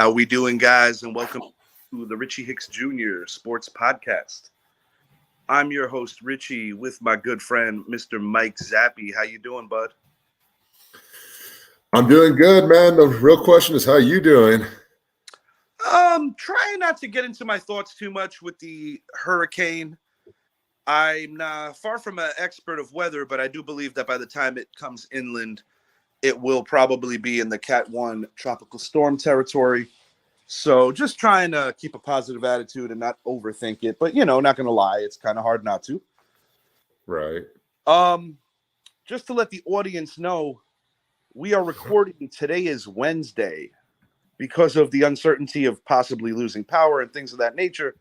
How we doing, guys? And welcome to the Richie Hicks Jr. Sports Podcast. I'm your host, Richie, with my good friend, Mr. Mike Zappy. How you doing, bud? I'm doing good, man. The real question is, how you doing? Trying not to get into my thoughts too much with the hurricane. I'm far from an expert of weather, but I do believe that by the time it comes inland, it will probably be in the Cat 1 tropical storm territory. So just trying to keep a positive attitude and not overthink it. But, not going to lie, it's kind of hard not to. Right. Just to let the audience know, we are recording. Today is Wednesday. Because of the uncertainty of possibly losing power and things of that nature,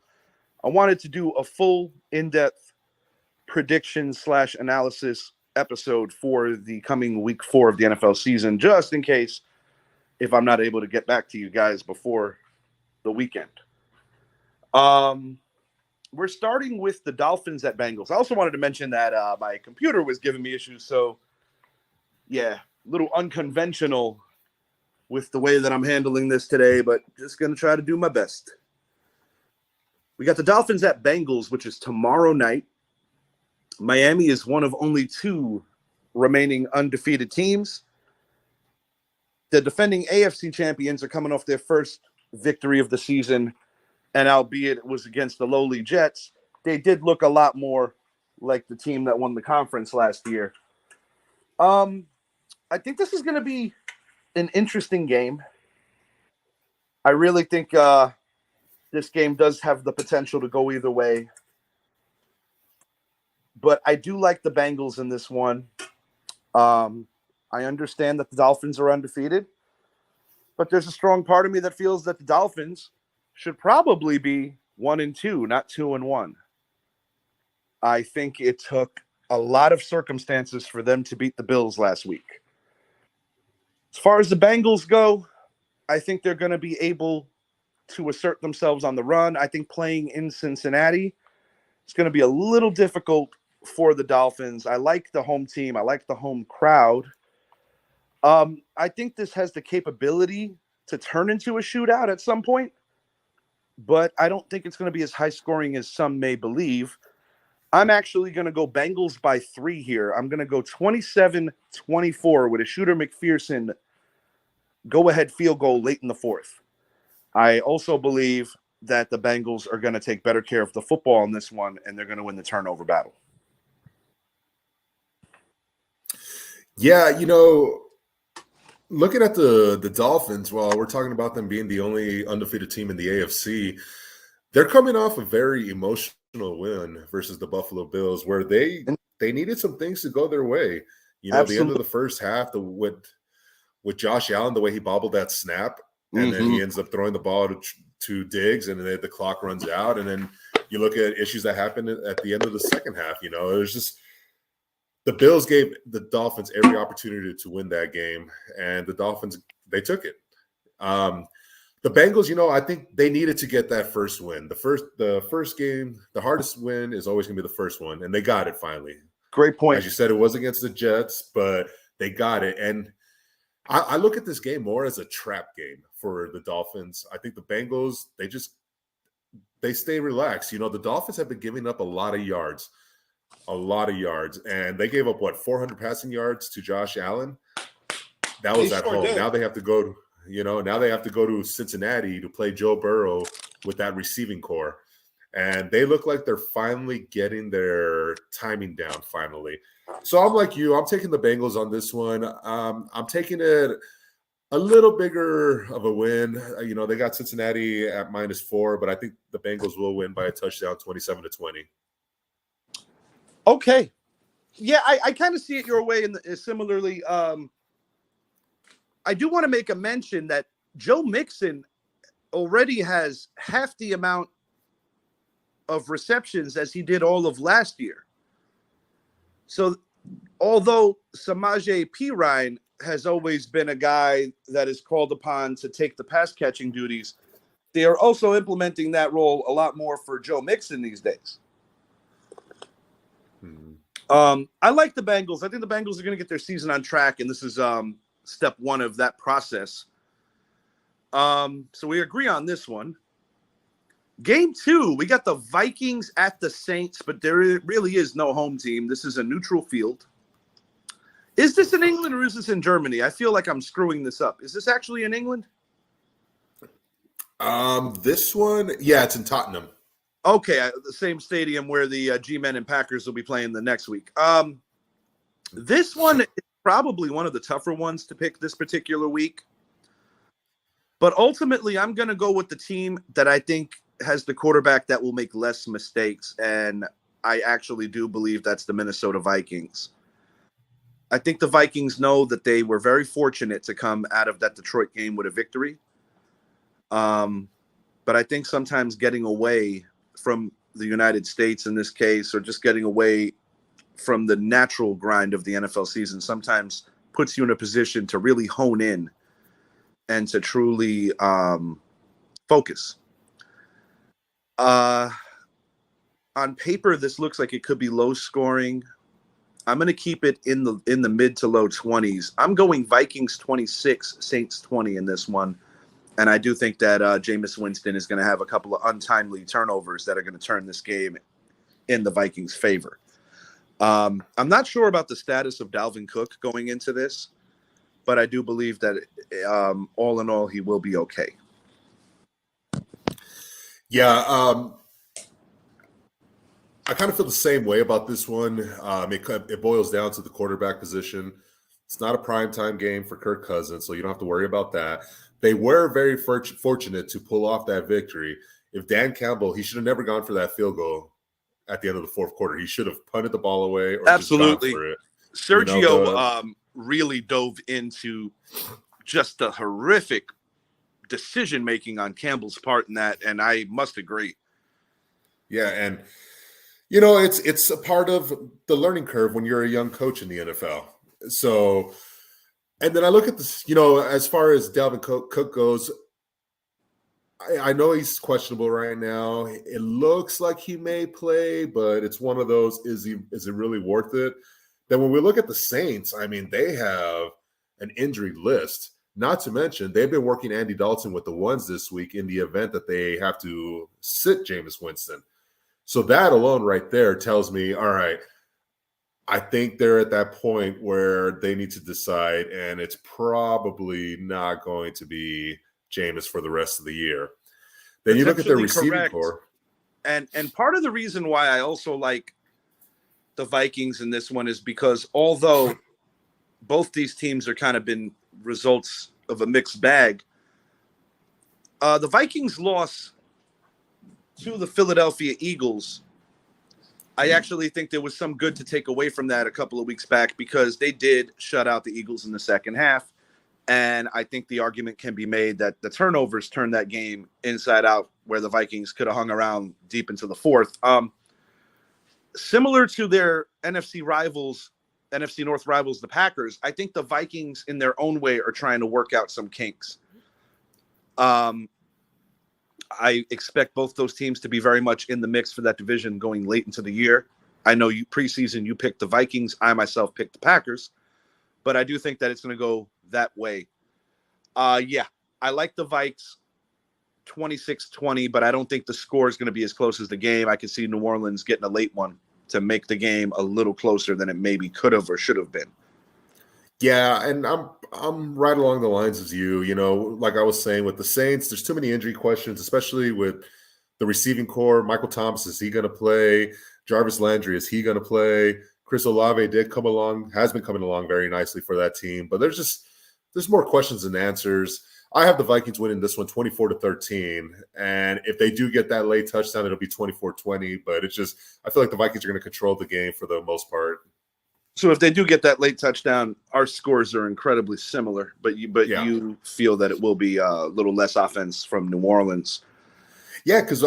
I wanted to do a full, in-depth prediction/analysis episode for the coming week 4 of the NFL season, just in case if I'm not able to get back to you guys before the weekend. We're starting with the Dolphins at Bengals. I also wanted to mention that my computer was giving me issues, so yeah, a little unconventional with the way that I'm handling this today, but just going to try to do my best. We got the Dolphins at Bengals, which is tomorrow night. Miami is one of only 2 remaining undefeated teams. The defending AFC champions are coming off their first victory of the season, and albeit it was against the lowly Jets, they did look a lot more like the team that won the conference last year. I think this is going to be an interesting game. I really think this game does have the potential to go either way. But I do like the Bengals in this one. I understand that the Dolphins are undefeated, but there's a strong part of me that feels that the Dolphins should probably be 1-2, not 2-1. I think it took a lot of circumstances for them to beat the Bills last week. As far as the Bengals go, I think they're going to be able to assert themselves on the run. I think playing in Cincinnati is going to be a little difficult for the Dolphins. I like the home team. I like the home crowd. I think this has the capability to turn into a shootout at some point, but I don't think it's going to be as high scoring as some may believe. I'm actually going to go Bengals by 3 here. I'm going to go 27-24 with a Shooter McPherson go-ahead field goal late in the 4th. I also believe that the Bengals are going to take better care of the football in this one, and they're going to win the turnover battle. Yeah, looking at the Dolphins, while we're talking about them being the only undefeated team in the AFC, they're coming off a very emotional win versus the Buffalo Bills, where they needed some things to go their way. Absolutely. The end of the first half, with Josh Allen, the way he bobbled that snap, and then he ends up throwing the ball to Diggs, and then the clock runs out. And then you look at issues that happened at the end of the second half. It was just the Bills gave the Dolphins every opportunity to win that game, and the Dolphins, they took it. The Bengals, I think they needed to get that first win. The first game, the hardest win is always going to be the first one, and they got it finally. Great point. As you said, it was against the Jets, but they got it. And I look at this game more as a trap game for the Dolphins. I think the Bengals, they stay relaxed. The Dolphins have been giving up a lot of yards, and they gave up 400 passing yards to Josh Allen. That was at home. Now they have to go to Cincinnati to play Joe Burrow with that receiving core. And they look like they're finally getting their timing down finally. So I'm like you. I'm taking the Bengals on this one. I'm taking it a little bigger of a win. They got Cincinnati at -4, but I think the Bengals will win by a touchdown, 27-20. Okay. Yeah, I kind of see it your way. Similarly, I do want to make a mention that Joe Mixon already has half the amount of receptions as he did all of last year. So although Samaje Perine has always been a guy that is called upon to take the pass catching duties, they are also implementing that role a lot more for Joe Mixon these days. I like the Bengals. I think the Bengals are going to get their season on track, and this is step 1 of that process. So we agree on this one. Game 2, we got the Vikings at the Saints, but there really is no home team. This is a neutral field. Is this in England or is this in Germany? I feel like I'm screwing this up. Is this actually in England? This one, yeah, it's in Tottenham. Okay, the same stadium where the G-Men and Packers will be playing the next week. This one is probably one of the tougher ones to pick this particular week. But ultimately, I'm going to go with the team that I think has the quarterback that will make less mistakes, and I actually do believe that's the Minnesota Vikings. I think the Vikings know that they were very fortunate to come out of that Detroit game with a victory. But I think sometimes getting away from the United States in this case, or just getting away from the natural grind of the NFL season, sometimes puts you in a position to really hone in and to truly focus. On paper, this looks like it could be low scoring. I'm going to keep it in the mid to low 20s. I'm going Vikings 26, Saints 20 in this one. And I do think that Jameis Winston is going to have a couple of untimely turnovers that are going to turn this game in the Vikings' favor. I'm not sure about the status of Dalvin Cook going into this, but I do believe that all in all, he will be okay. Yeah, I kind of feel the same way about this one. It boils down to the quarterback position. It's not a primetime game for Kirk Cousins, so you don't have to worry about that. They were very fortunate to pull off that victory. If Dan Campbell, he should have never gone for that field goal at the end of the fourth quarter. He should have punted the ball away or Absolutely. just gone for it. Sergio really dove into just the horrific decision-making on Campbell's part in that, and I must agree. Yeah, and it's a part of the learning curve when you're a young coach in the NFL. So, and then I look at this, as far as Dalvin Cook goes, I know he's questionable right now. It looks like he may play, but it's one of those, is it really worth it? Then when we look at the Saints, I mean, they have an injury list. Not to mention, they've been working Andy Dalton with the ones this week in the event that they have to sit Jameis Winston. So that alone right there tells me, all right, I think they're at that point where they need to decide, and it's probably not going to be Jameis for the rest of the year. Then you look at their receiving core. And part of the reason why I also like the Vikings in this one is because although both these teams are kind of been results of a mixed bag, the Vikings loss to the Philadelphia Eagles, I actually think there was some good to take away from that a couple of weeks back, because they did shut out the Eagles in the second half. And I think the argument can be made that the turnovers turned that game inside out, where the Vikings could have hung around deep into the fourth. Similar to their NFC North rivals, the Packers, I think the Vikings in their own way are trying to work out some kinks. I expect both those teams to be very much in the mix for that division going late into the year. I know preseason you picked the Vikings. I myself picked the Packers. But I do think that it's going to go that way. Yeah, I like the Vikes 26-20, but I don't think the score is going to be as close as the game. I could see New Orleans getting a late one to make the game a little closer than it maybe could have or should have been. Yeah, and I'm right along the lines as you. Like I was saying with the Saints, there's too many injury questions, especially with the receiving core. Michael Thomas, is he going to play? Jarvis Landry, is he going to play? Chris Olave has been coming along very nicely for that team, but there's more questions than answers. I have the Vikings winning this one 24-13, and if they do get that late touchdown, it'll be 24-20, but I feel like the Vikings are going to control the game for the most part. So if they do get that late touchdown, our scores are incredibly similar, but you feel that it will be a little less offense from New Orleans. Yeah, because,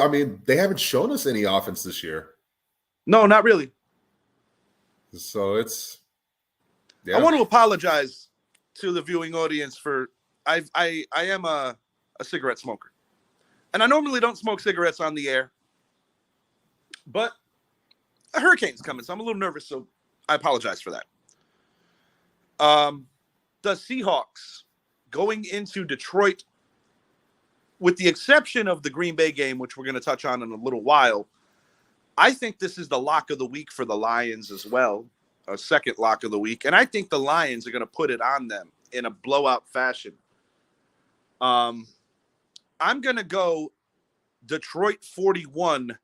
they haven't shown us any offense this year. No, not really. So it's – yeah. I want to apologize to the viewing audience for I am a cigarette smoker. And I normally don't smoke cigarettes on the air. But a hurricane's coming, so I'm a little nervous, so I apologize for that. The Seahawks going into Detroit with the exception of the Green Bay game, which we're going to touch on in a little while, I think this is the lock of the week for the Lions as well, a second lock of the week. And I think the Lions are going to put it on them in a blowout fashion. I'm going to go Detroit 41,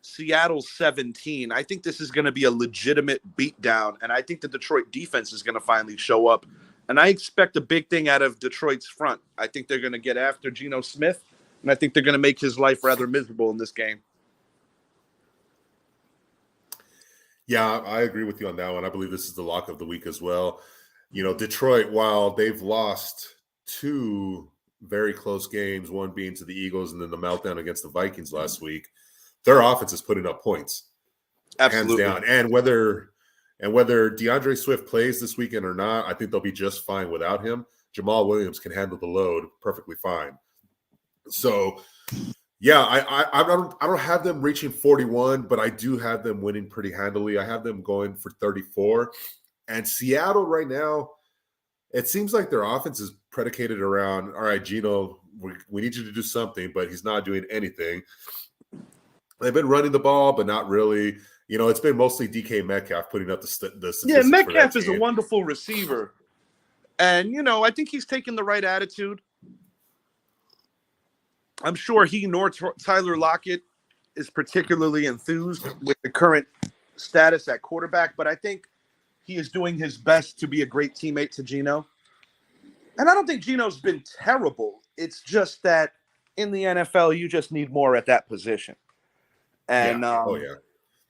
Seattle 17. I think this is going to be a legitimate beatdown, and I think the Detroit defense is going to finally show up. And I expect a big thing out of Detroit's front. I think they're going to get after Geno Smith, and I think they're going to make his life rather miserable in this game. Yeah, I agree with you on that one. I believe this is the lock of the week as well. You know, Detroit, while they've lost 2 very close games, one being to the Eagles and then the meltdown against the Vikings last week, their offense is putting up points. Absolutely. Hands down. And whether DeAndre Swift plays this weekend or not, I think they'll be just fine without him. Jamal Williams can handle the load perfectly fine. So, yeah, I don't have them reaching 41, but I do have them winning pretty handily. I have them going for 34. And Seattle right now, it seems like their offense is predicated around, all right, Geno, we need you to do something, but he's not doing anything. They've been running the ball, but not really. You know, it's been mostly DK Metcalf putting up the statistics. Yeah, Metcalf is a wonderful receiver. And, you know, I think he's taking the right attitude. I'm sure he nor Tyler Lockett is particularly enthused with the current status at quarterback, but I think he is doing his best to be a great teammate to Geno. And I don't think Geno's been terrible. It's just that in the NFL, you just need more at that position. And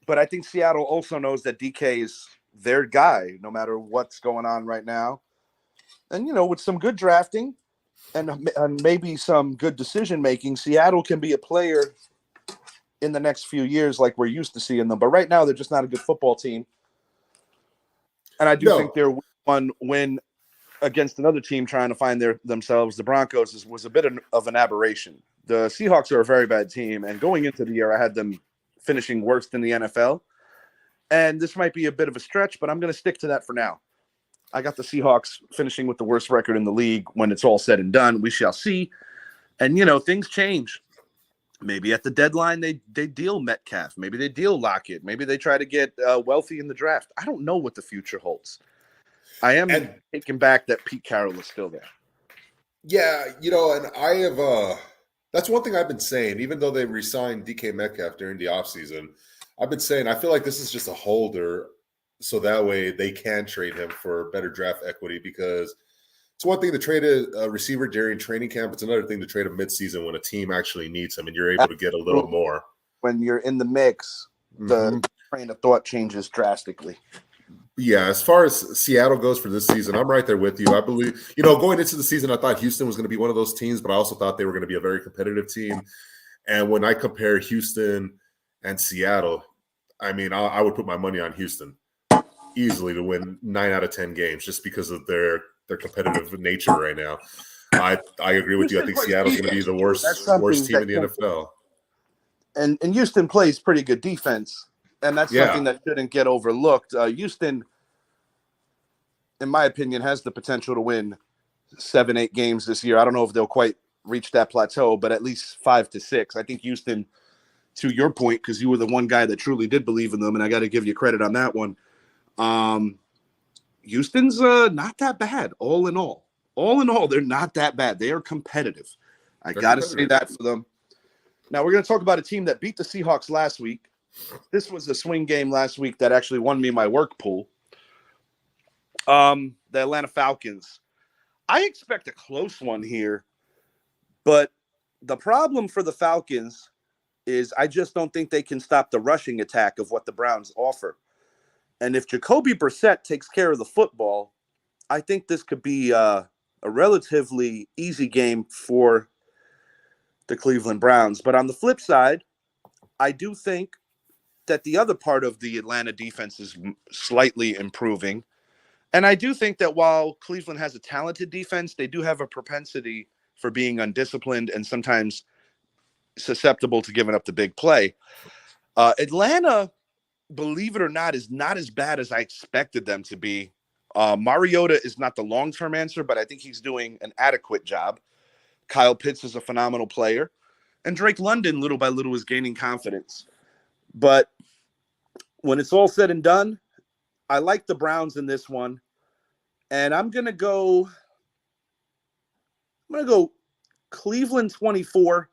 but I think Seattle also knows that DK is their guy, no matter what's going on right now. And, you know, with some good drafting and maybe some good decision-making, Seattle can be a player in the next few years like we're used to seeing them. But right now, they're just not a good football team. And I do think their one win against another team trying to find themselves, the Broncos, was a bit of an aberration. The Seahawks are a very bad team, and going into the year, I had them finishing worst in the NFL. And this might be a bit of a stretch, but I'm going to stick to that for now. I got the Seahawks finishing with the worst record in the league when it's all said and done. We shall see. And, you know, things change. Maybe at the deadline they deal Metcalf. Maybe they deal Lockett. Maybe they try to get wealthy in the draft. I don't know what the future holds. I am taking back that Pete Carroll is still there. Yeah, you know, and I have that's one thing I've been saying, even though they re-signed DK Metcalf during the offseason, I've been saying I feel like this is just a holder so that way they can trade him for better draft equity, because it's one thing to trade a receiver during training camp. It's another thing to trade him midseason when a team actually needs him and you're able to get a little more. When you're in the mix, the train of thought changes drastically. Yeah, as far as Seattle goes for this season, I'm right there with you. I believe, you know, going into the season, I thought Houston was going to be one of those teams, but I also thought they were going to be a very competitive team. And when I compare Houston and Seattle, I mean, I would put my money on Houston easily to win 9 out of 10 games just because of their competitive nature right now. I agree with you. I think Seattle's going to be the worst team in the NFL. And Houston plays pretty good defense. And that's something that shouldn't get overlooked. Houston, in my opinion, has the potential to win 7-8 games this year. I don't know if they'll quite reach that plateau, but at least 5 to 6. I think Houston, to your point, because you were the one guy that truly did believe in them, and I got to give you credit on that one. Houston's not that bad, all in all. All in all, they're not that bad. They are competitive. I got to say that for them. Now, we're going to talk about a team that beat the Seahawks last week. This was a swing game last week that actually won me my work pool. The Atlanta Falcons. I expect a close one here, but the problem for the Falcons is I just don't think they can stop the rushing attack of what the Browns offer. And if Jacoby Brissett takes care of the football, I think this could be a relatively easy game for the Cleveland Browns. But on the flip side, I do think that the other part of the Atlanta defense is slightly improving. And I do think that while Cleveland has a talented defense, they do have a propensity for being undisciplined and sometimes susceptible to giving up the big play. Atlanta, believe it or not, is not as bad as I expected them to be. Mariota is not the long-term answer, but I think he's doing an adequate job. Kyle Pitts is a phenomenal player. And Drake London, little by little, is gaining confidence. But when it's all said and done, I like the Browns in this one. And I'm going to go Cleveland 24,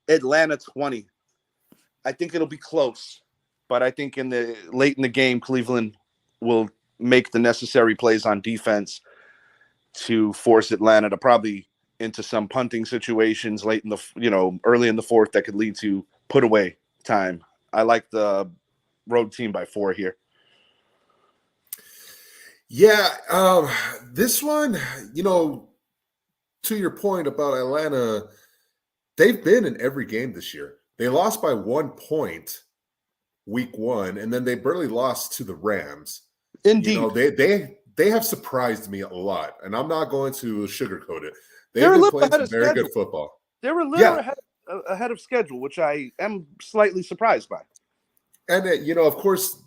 Atlanta 20. I think it'll be close, but I think late in the game, Cleveland will make the necessary plays on defense to force Atlanta to probably into some punting situations late in early in the fourth that could lead to put away time. I like the road team by 4 here. Yeah, this one, to your point about Atlanta, they've been in every game this year. They lost by 1 point week 1, and then they barely lost to the Rams. Indeed. They have surprised me a lot, and I'm not going to sugarcoat it. They're been playing some very good football. They were a little ahead of schedule, which I am slightly surprised by. And, of course,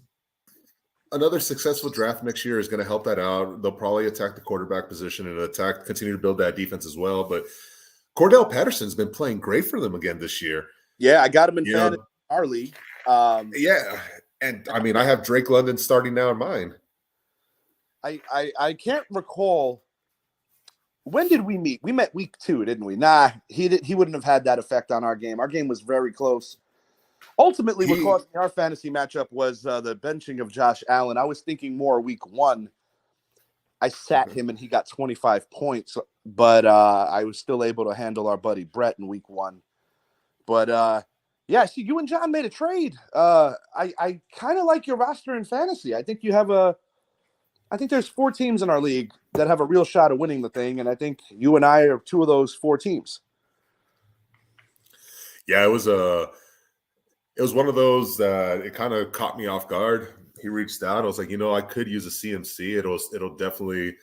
another successful draft next year is going to help that out. They'll probably attack the quarterback position and continue to build that defense as well. But Cordell Patterson's been playing great for them again this year. Yeah, I got him in our league. Yeah, and I mean, I have Drake London starting now in mine. I can't recall. When did we meet? We met week 2, didn't we? Nah, he wouldn't have had that effect on our game. Our game was very close. Ultimately, what cost me our fantasy matchup was the benching of Josh Allen. I was thinking more week 1. I sat him and he got 25 points, but I was still able to handle our buddy Brett in week 1. But yeah, see, you and John made a trade. I kind of like your roster in fantasy. I think I think there's 4 teams in our league that have a real shot of winning the thing, and I think you and I are 2 of those 4 teams. Yeah, it was one of those that it kind of caught me off guard. He reached out. I was like, I could use a CMC. It'll definitely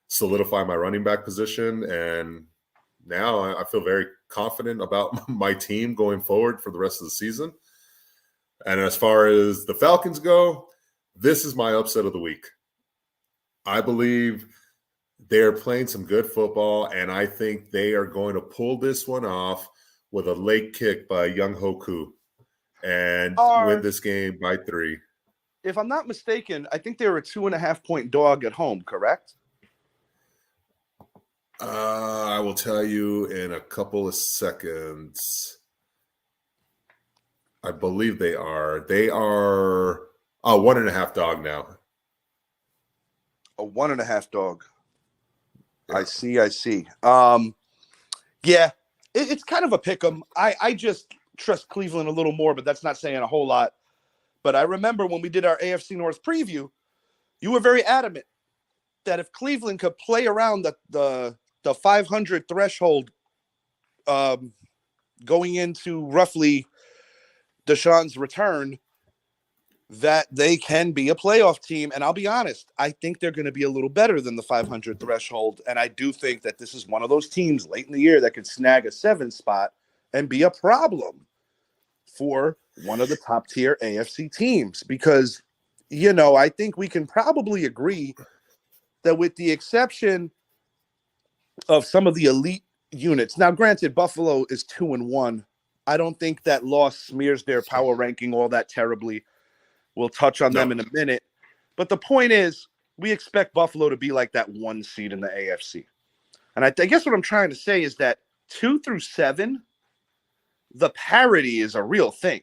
solidify my running back position. And now I feel very confident about my team going forward for the rest of the season. And as far as the Falcons go, this is my upset of the week. I believe they're playing some good football, and I think they are going to pull this one off with a late kick by Young Hoku and win this game by 3. If I'm not mistaken, I think they were a 2.5-point dog at home, correct? I will tell you in a couple of seconds. I believe they are. They are 1.5 dog now. A 1.5 dog. Yeah. I see. Yeah, it's kind of a pick 'em. I just trust Cleveland a little more, but that's not saying a whole lot. But I remember when we did our AFC North preview, you were very adamant that if Cleveland could play around the 500 threshold going into roughly Deshaun's return, that they can be a playoff team. And I'll be honest, I think they're going to be a little better than the 500 threshold. And I do think that this is one of those teams late in the year that could snag a 7 spot and be a problem for one of the top tier AFC teams. Because, I think we can probably agree that with the exception of some of the elite units, now granted, Buffalo is 2-1. I don't think that loss smears their power ranking all that terribly. We'll touch on them in a minute. But the point is, we expect Buffalo to be like that 1 seed in the AFC. And I guess what I'm trying to say is that 2 through 7, the parity is a real thing.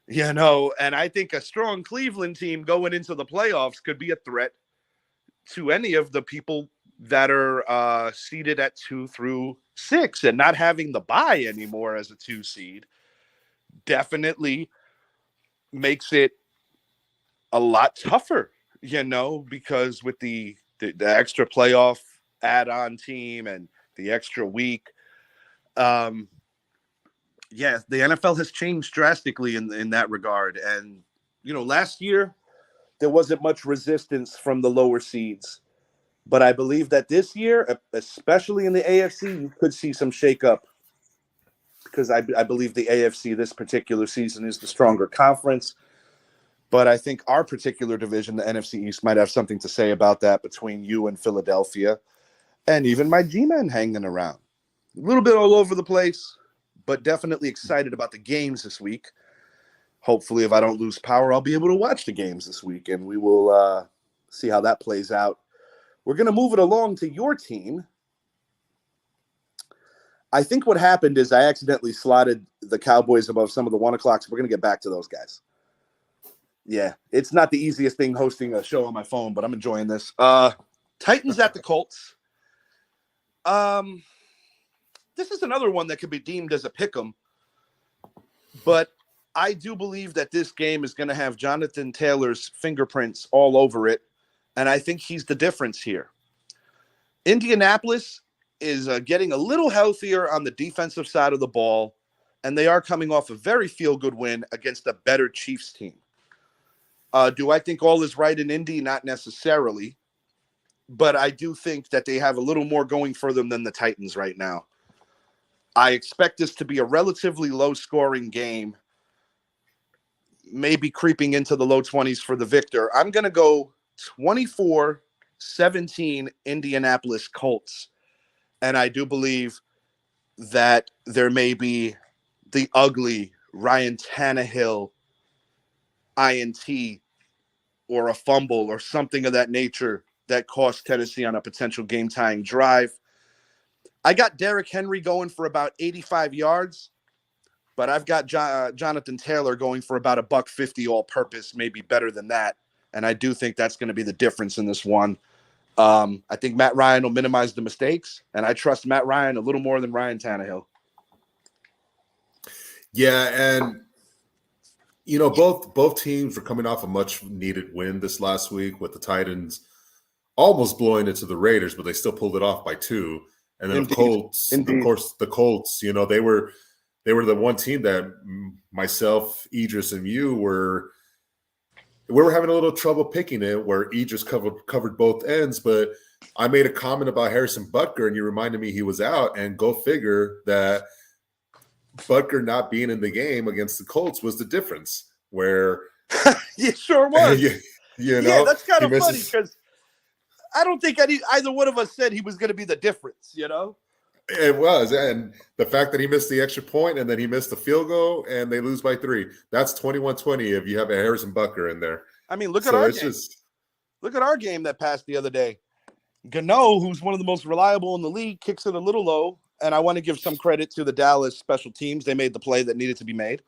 And I think a strong Cleveland team going into the playoffs could be a threat to any of the people that are seeded at 2 through 6, and not having the bye anymore as a 2 seed definitely makes it a lot tougher, because with the extra playoff add-on team and the extra week, the NFL has changed drastically in that regard. And, last year there wasn't much resistance from the lower seeds, but I believe that this year, especially in the AFC, you could see some shakeup, because I believe the AFC this particular season is the stronger conference. But I think our particular division, the NFC East, might have something to say about that between you and Philadelphia, and even my G-Men hanging around. A little bit all over the place, but definitely excited about the games this week. Hopefully, if I don't lose power, I'll be able to watch the games this week, and we will see how that plays out. We're going to move it along to your team. I think what happened is I accidentally slotted the Cowboys above some of the 1 o'clocks. We're going to get back to those guys. Yeah, it's not the easiest thing hosting a show on my phone, but I'm enjoying this. Titans at the Colts. This is another one that could be deemed as a pick'em, but I do believe that this game is going to have Jonathan Taylor's fingerprints all over it, and I think he's the difference here. Indianapolis is getting a little healthier on the defensive side of the ball, and they are coming off a very feel-good win against a better Chiefs team. Do I think all is right in Indy? Not necessarily, but I do think that they have a little more going for them than the Titans right now. I expect this to be a relatively low-scoring game, maybe creeping into the low 20s for the victor. I'm going to go 24-17 Indianapolis Colts, and I do believe that there may be the ugly Ryan Tannehill INT or a fumble or something of that nature that cost Tennessee on a potential game-tying drive. I got Derrick Henry going for about 85 yards, but I've got Jonathan Taylor going for about $150 all-purpose, maybe better than that, and I do think that's going to be the difference in this one. I think Matt Ryan will minimize the mistakes, and I trust Matt Ryan a little more than Ryan Tannehill. Yeah, and both teams are coming off a much-needed win this last week, with the Titans almost blowing it to the Raiders, but they still pulled it off by 2. And then the Colts, of course, they were the one team that myself, Idris, and you were having a little trouble picking it, where Idris covered both ends. But I made a comment about Harrison Butker, and you reminded me he was out. And go figure that Butker not being in the game against the Colts was the difference. Where it sure was. Yeah, that's kind of funny because I don't think either one of us said he was going to be the difference, It was. And the fact that he missed the extra point and then he missed the field goal and they lose by 3, that's 21-20 if you have a Harrison Butker in there. I mean, look at our game. Look at our game that passed the other day. Gano, who's one of the most reliable in the league, kicks it a little low, and I want to give some credit to the Dallas special teams. They made the play that needed to be made.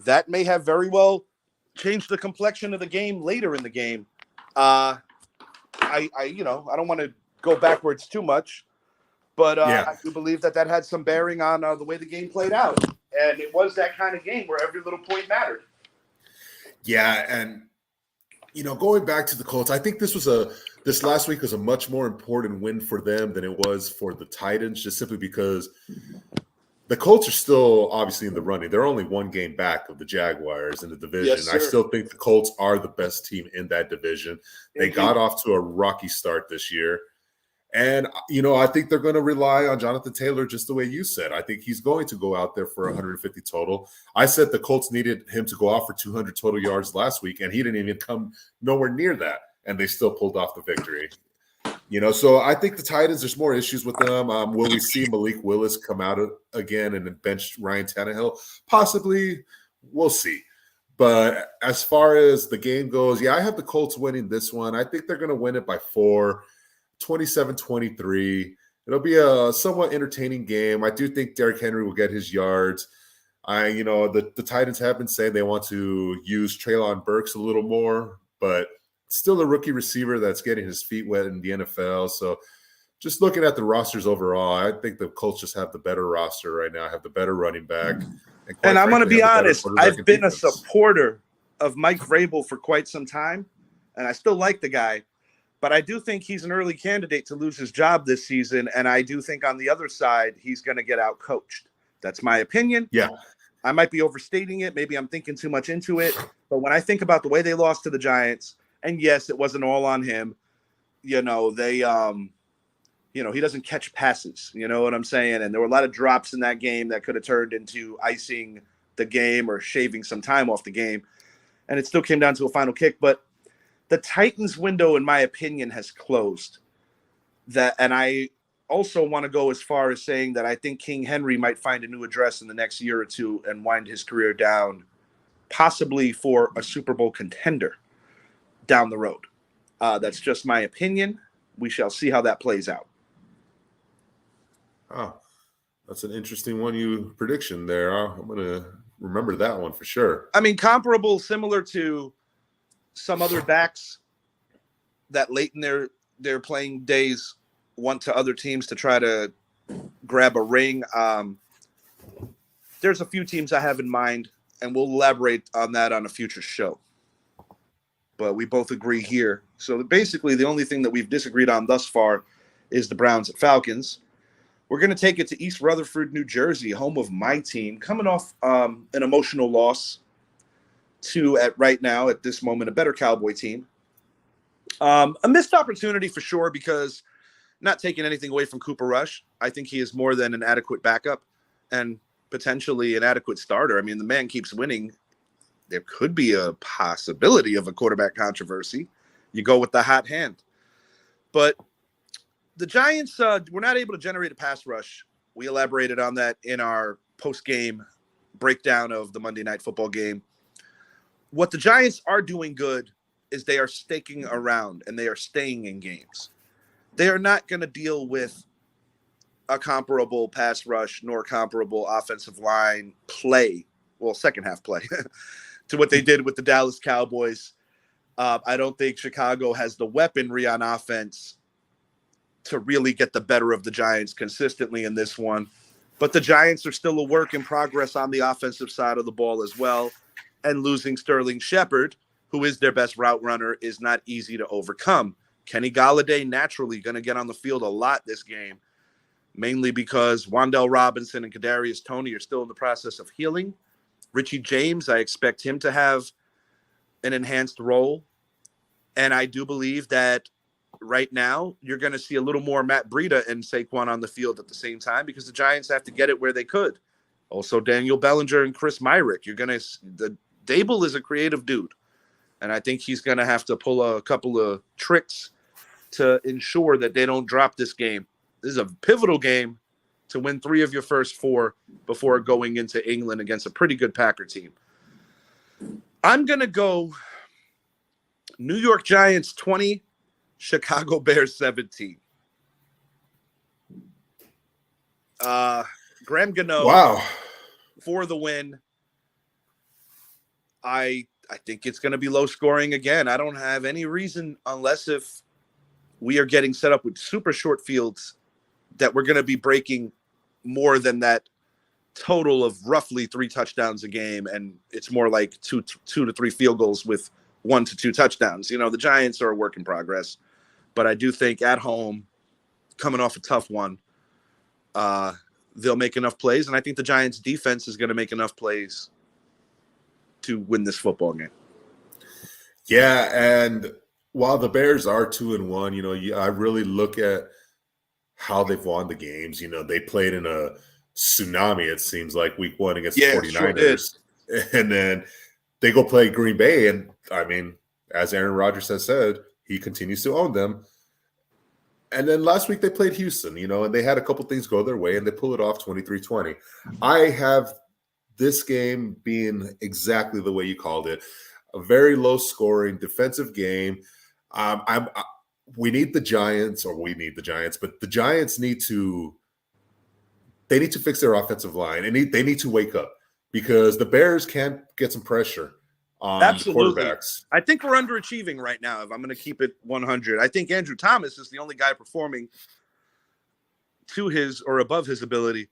That may have very well changed the complexion of the game later in the game. I don't want to go backwards too much, but I do believe that had some bearing on the way the game played out. And it was that kind of game where every little point mattered. Yeah, and going back to the Colts, I think this last week was a much more important win for them than it was for the Titans, just simply because the Colts are still obviously in the running. They're only 1 game back of the Jaguars in the division. Yes, I still think the Colts are the best team in that division. They got off to a rocky start this year. And, I think they're going to rely on Jonathan Taylor just the way you said. I think he's going to go out there for 150 total. I said the Colts needed him to go off for 200 total yards last week, and he didn't even come nowhere near that. And they still pulled off the victory. So I think the Titans, there's more issues with them. Will we see Malik Willis come out again and then bench Ryan Tannehill? Possibly. We'll see. But as far as the game goes, I have the Colts winning this one. I think they're going to win it by 4, 27-23. It'll be a somewhat entertaining game. I do think Derrick Henry will get his yards. The Titans have been saying they want to use Treylon Burks a little more, but still a rookie receiver that's getting his feet wet in the NFL. So just looking at the rosters overall, I think the Colts just have the better roster right now, have the better running back. And I'm going to be honest, I've been a supporter of Mike Vrabel for quite some time, and I still like the guy. But I do think he's an early candidate to lose his job this season, and I do think on the other side, he's going to get out-coached. That's my opinion. Yeah. I might be overstating it. Maybe I'm thinking too much into it. But when I think about the way they lost to the Giants, and yes, it wasn't all on him, he doesn't catch passes. You know what I'm saying? And there were a lot of drops in that game that could have turned into icing the game or shaving some time off the game. And it still came down to a final kick. But the Titans window, in my opinion, has closed. And I also want to go as far as saying that I think King Henry might find a new address in the next year or two and wind his career down, possibly for a Super Bowl contender down the road. That's just my opinion. We shall see how that plays out. Oh, that's an interesting prediction there. I'm going to remember that one for sure. I mean, comparable, similar to some other backs that late in their playing days went to other teams to try to grab a ring. There's a few teams I have in mind, and we'll elaborate on that on a future show. But we both agree here. So basically, the only thing that we've disagreed on thus far is the Browns at Falcons. We're going to take it to East Rutherford, New Jersey, home of my team, coming off an emotional loss to, right now, at this moment, a better Cowboy team. A missed opportunity for sure, because not taking anything away from Cooper Rush, I think he is more than an adequate backup and potentially an adequate starter. I mean, the man keeps winning. There could be a possibility of a quarterback controversy. You go with the hot hand. But the Giants were not able to generate a pass rush. We elaborated on that in our post-game breakdown of the Monday Night Football game. What the Giants are doing good is they are staking around and they are staying in games. They are not going to deal with a comparable pass rush nor comparable offensive line play, well, second half play, to what they did with the Dallas Cowboys. I don't think Chicago has the weaponry on offense to really get the better of the Giants consistently in this one. But the Giants are still a work in progress on the offensive side of the ball as well. And losing Sterling Shepard, who is their best route runner, is not easy to overcome. Kenny Golladay naturally going to get on the field a lot this game, mainly because Wan'Dale Robinson and Kadarius Toney are still in the process of healing. Richie James, I expect him to have an enhanced role. And I do believe that right now you're going to see a little more Matt Breida and Saquon on the field at the same time, because the Giants have to get it where they could. Also, Daniel Bellinger and Chris Myrick. Dable is a creative dude, and I think he's going to have to pull a couple of tricks to ensure that they don't drop this game. This is a pivotal game to win 3 of your first 4 before going into England against a pretty good Packer team. I'm going to go New York Giants 20, Chicago Bears 17. Graham Gano. Wow. For the win. I think it's going to be low scoring again. I don't have any reason, unless if we are getting set up with super short fields, that we're going to be breaking more than that total of roughly 3 touchdowns a game. And it's more like 2 to 3 field goals with 1 to 2 touchdowns. You know, the Giants are a work in progress, but I do think at home, coming off a tough one, they'll make enough plays. And I think the Giants defense is going to make enough plays to win this football game. Yeah, and while the Bears are 2-1, you know, I really look at how they've won the games. You know, they played in a tsunami, it seems like, week 1 against the 49ers. Sure, and then they go play Green Bay. And, I mean, as Aaron Rodgers has said, he continues to own them. And then last week they played Houston, you know, and they had a couple things go their way, and they pull it off 23-20. I have this game being exactly the way you called it, a very low-scoring defensive game. We need the Giants, but the Giants need to fix their offensive line, and they need to wake up, because the Bears can't get some pressure on Absolutely. the quarterbacks. I think we're underachieving right now, if I'm going to keep it 100. I think Andrew Thomas is the only guy performing to his or above his ability.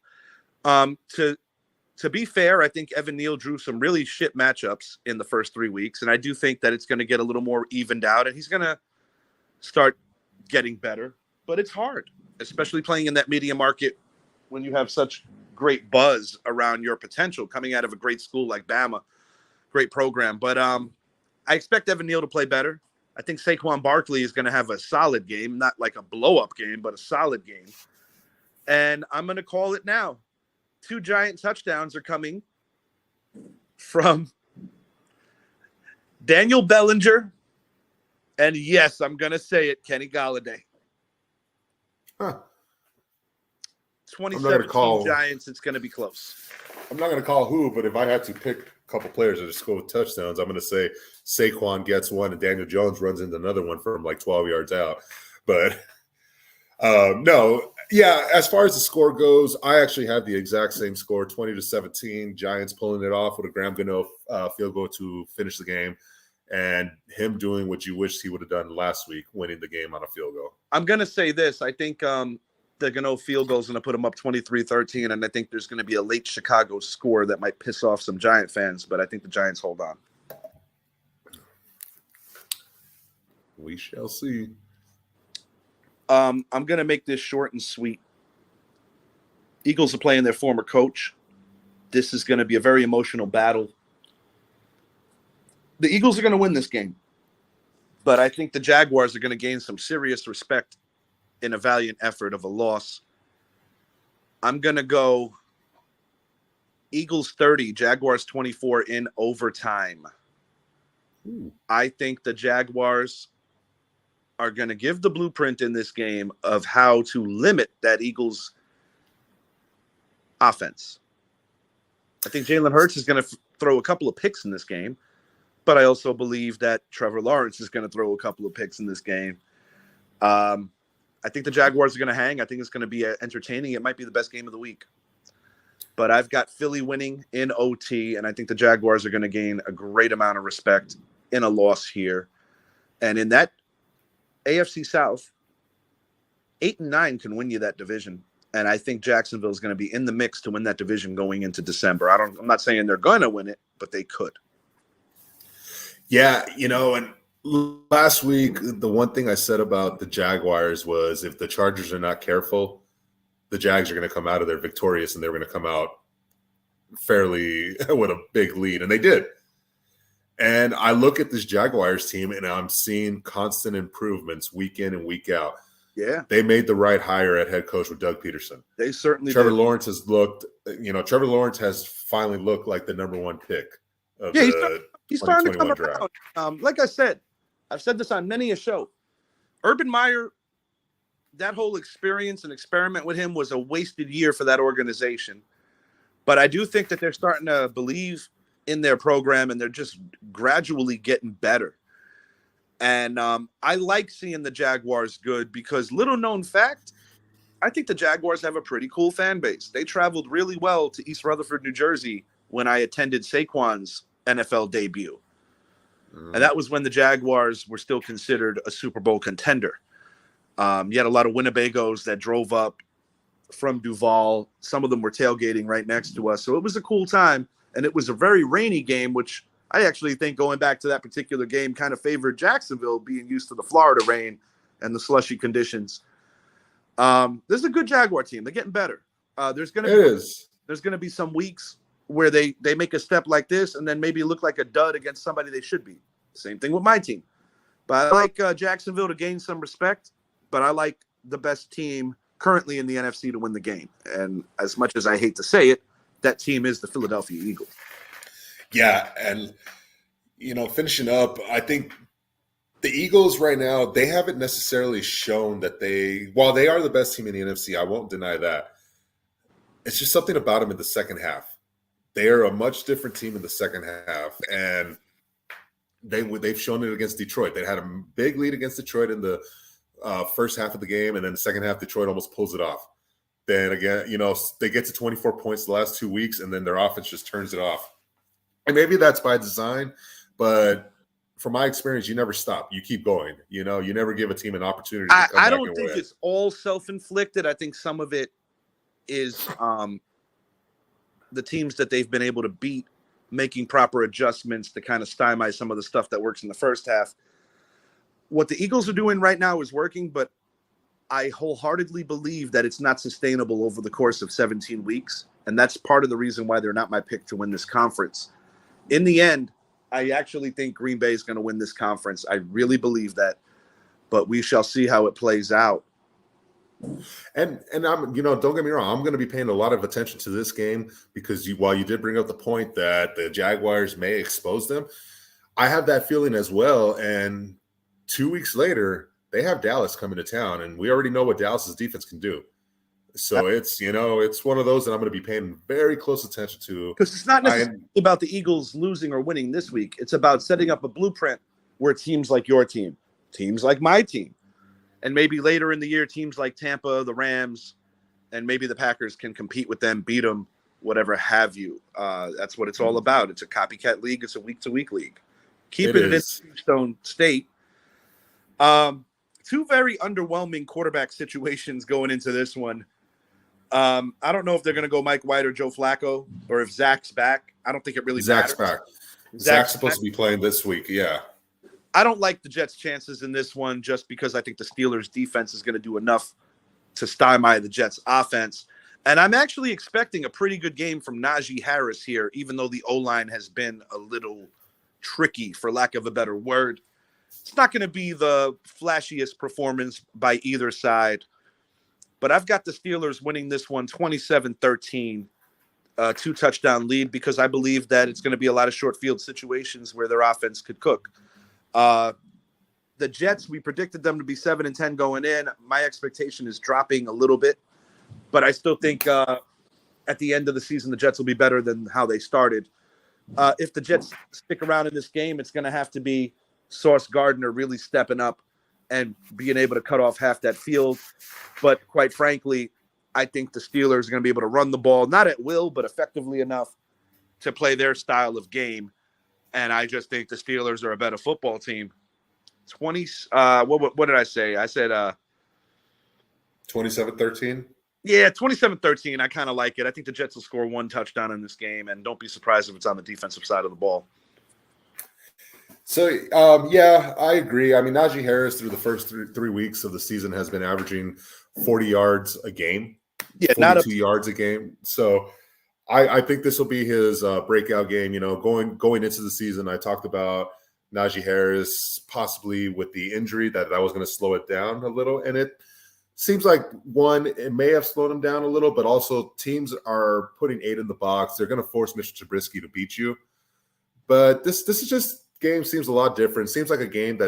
To be fair, I think Evan Neal drew some really shit matchups in the first 3 weeks, and I do think that it's going to get a little more evened out, and he's going to start getting better. But it's hard, especially playing in that media market when you have such great buzz around your potential coming out of a great school like Bama, great program. But I expect Evan Neal to play better. I think Saquon Barkley is going to have a solid game, not like a blow-up game, but a solid game. And I'm going to call it now. 2 giant touchdowns are coming from Daniel Bellinger, and yes, I'm going to say it, Kenny Golladay. Huh. I'm not going to 2017 call. Giants, it's going to be close. I'm not going to call who, but if I had to pick a couple players that just score touchdowns, I'm going to say Saquon gets one and Daniel Jones runs into another one from like 12 yards out. But no, yeah, as far as the score goes, I actually have the exact same score, 20-17. Giants pulling it off with a Graham Gano field goal to finish the game, and him doing what you wished he would have done last week, winning the game on a field goal. I'm going to say this. I think the Gano field goal is going to put them up 23-13, and I think there's going to be a late Chicago score that might piss off some Giant fans, but I think the Giants hold on. We shall see. I'm going to make this short and sweet. Eagles are playing their former coach. This is going to be a very emotional battle. The Eagles are going to win this game, but I think the Jaguars are going to gain some serious respect in a valiant effort of a loss. I'm going to go Eagles 30, Jaguars 24 in overtime. Ooh. I think the Jaguars are going to give the blueprint in this game of how to limit that Eagles offense. I think Jalen Hurts is going to throw a couple of picks in this game, but I also believe that Trevor Lawrence is going to throw a couple of picks in this game. I think the Jaguars are going to hang. I think it's going to be entertaining. It might be the best game of the week. But I've got Philly winning in OT, and I think the Jaguars are going to gain a great amount of respect in a loss here. And in that AFC South, 8-9 can win you that division. And I think Jacksonville is going to be in the mix to win that division going into December. I'm not saying they're going to win it, but they could. Yeah, and last week, the one thing I said about the Jaguars was if the Chargers are not careful, the Jags are going to come out of there victorious, and they're going to come out fairly with a big lead, and they did. And I look at this Jaguars team, and I'm seeing constant improvements week in and week out. Yeah. They made the right hire at head coach with Doug Peterson. They certainly Trevor did. Lawrence has looked, Trevor Lawrence has finally looked like the number one pick of he's starting to come draft. around. Like I said, I've said this on many a show. Urban Meyer, that whole experience and experiment with him was a wasted year for that organization. But I do think that they're starting to believe in their program, and they're just gradually getting better. And I like seeing the Jaguars good because, little known fact, I think the Jaguars have a pretty cool fan base. They traveled really well to East Rutherford, New Jersey when I attended Saquon's NFL debut. And that was when the Jaguars were still considered a Super Bowl contender. You had a lot of Winnebagos that drove up from Duval. Some of them were tailgating right next to us. So it was a cool time. And it was a very rainy game, which I actually think going back to that particular game kind of favored Jacksonville, being used to the Florida rain and the slushy conditions. This is a good Jaguar team. They're getting better. There's going to be some weeks where they make a step like this and then maybe look like a dud against somebody they should be. Same thing with my team. But I like Jacksonville to gain some respect, but I like the best team currently in the NFC to win the game. And as much as I hate to say it, that team is the Philadelphia Eagles. Yeah, and, finishing up, I think the Eagles right now, they haven't necessarily shown that while they are the best team in the NFC, I won't deny that. It's just something about them in the second half. They are a much different team in the second half, and they've shown it against Detroit. They had a big lead against Detroit in the first half of the game, and then the second half, Detroit almost pulls it off. Then again, they get to 24 points the last 2 weeks, and then their offense just turns it off. And maybe that's by design, but from my experience, you never stop. You keep going. You never give a team an opportunity to come back and win. I don't think it's all self-inflicted. I think some of it is the teams that they've been able to beat making proper adjustments to kind of stymie some of the stuff that works in the first half. What the Eagles are doing right now is working, but I wholeheartedly believe that it's not sustainable over the course of 17 weeks, and that's part of the reason why they're not my pick to win this conference. In the end, I actually think Green Bay is going to win this conference. I really believe that, but we shall see how it plays out. And I'm, don't get me wrong, I'm going to be paying a lot of attention to this game because while you did bring up the point that the Jaguars may expose them, I have that feeling as well. And 2 weeks later, they have Dallas coming to town, and we already know what Dallas's defense can do. So it's one of those that I'm going to be paying very close attention to. Because it's not necessarily about the Eagles losing or winning this week. It's about setting up a blueprint where teams like your team, teams like my team, and maybe later in the year, teams like Tampa, the Rams, and maybe the Packers can compete with them, beat them, whatever have you. That's what it's all about. It's a copycat league. It's a week-to-week league. Keeping it in Stone State. Two very underwhelming quarterback situations going into this one. I don't know if they're going to go Mike White or Joe Flacco, or if Zach's back. I don't think it really matters. Zach's back. Zach's supposed to be playing this week, yeah. I don't like the Jets' chances in this one just because I think the Steelers' defense is going to do enough to stymie the Jets' offense. And I'm actually expecting a pretty good game from Najee Harris here, even though the O-line has been a little tricky, for lack of a better word. It's not going to be the flashiest performance by either side, but I've got the Steelers winning this one 27-13, 2-touchdown lead, because I believe that it's going to be a lot of short field situations where their offense could cook. The Jets, we predicted them to be 7-10 going in. My expectation is dropping a little bit, but I still think at the end of the season, the Jets will be better than how they started. If the Jets stick around in this game, it's going to have to be Sauce Gardner really stepping up and being able to cut off half that field. But quite frankly, I think the Steelers are going to be able to run the ball, not at will, but effectively enough to play their style of game. And I just think the Steelers are a better football team. What did I say? I said 27-13. Yeah, 27-13. I kind of like it. I think the Jets will score one touchdown in this game, and don't be surprised if it's on the defensive side of the ball. So, yeah, I agree. I mean, Najee Harris through the first three weeks of the season has been averaging 40 yards a game, 42 yards a game. So I think this will be his breakout game. Going into the season, I talked about Najee Harris possibly with the injury that was going to slow it down a little. And it seems like, it may have slowed him down a little, but also teams are putting 8 in the box. They're going to force Mr. Trubisky to beat you. But this is just game seems a lot different. Seems like a game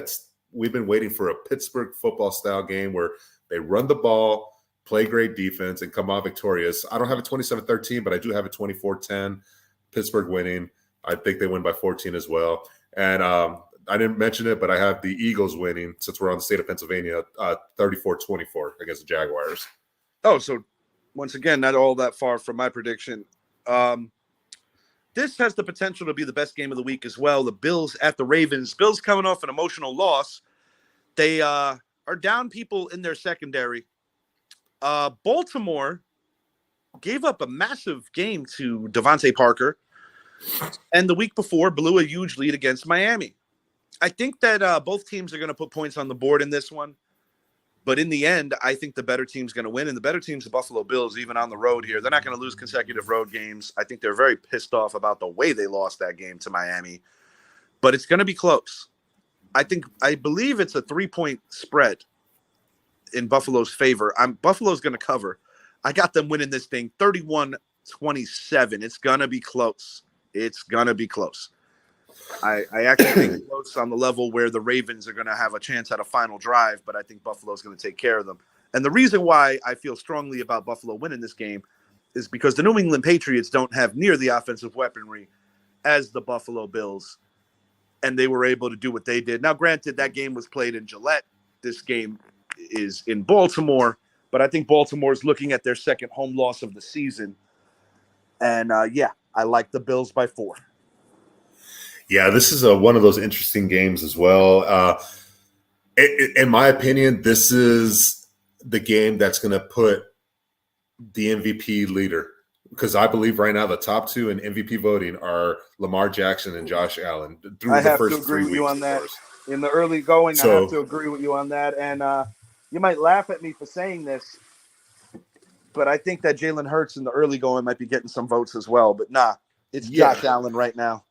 we've been waiting for, a Pittsburgh football style game where they run the ball, play great defense, and come out victorious. I don't have a 27-13, but I do have a 24-10 Pittsburgh winning. I think they win by 14 as well. And I didn't mention it, but I have the Eagles winning, since we're on the state of Pennsylvania, 34-24 against the Jaguars. Oh, so once again, not all that far from my prediction. This has the potential to be the best game of the week as well. The Bills at the Ravens. Bills coming off an emotional loss. They are down people in their secondary. Baltimore gave up a massive game to Devontae Parker, and the week before blew a huge lead against Miami. I think that both teams are going to put points on the board in this one. But in the end, I think the better team's going to win. And the better team's the Buffalo Bills, even on the road here. They're not going to lose consecutive road games. I think they're very pissed off about the way they lost that game to Miami. But it's going to be close. I believe it's a 3-point spread in Buffalo's favor. Buffalo's going to cover. I got them winning this thing 31-27. It's going to be close. It's going to be close. I actually think close on the level where the Ravens are going to have a chance at a final drive, but I think Buffalo's going to take care of them. And the reason why I feel strongly about Buffalo winning this game is because the New England Patriots don't have near the offensive weaponry as the Buffalo Bills, and they were able to do what they did. Now, granted, that game was played in Gillette. This game is in Baltimore, but I think Baltimore's looking at their second home loss of the season. And, I like the Bills by 4. Yeah, this is one of those interesting games as well. In my opinion, this is the game that's going to put the MVP leader, because I believe right now the top 2 in MVP voting are Lamar Jackson and Josh Allen. I have to agree with you on that. In the early going, I have to agree with you on that. And you might laugh at me for saying this, but I think that Jalen Hurts in the early going might be getting some votes as well. But it's Josh Allen right now.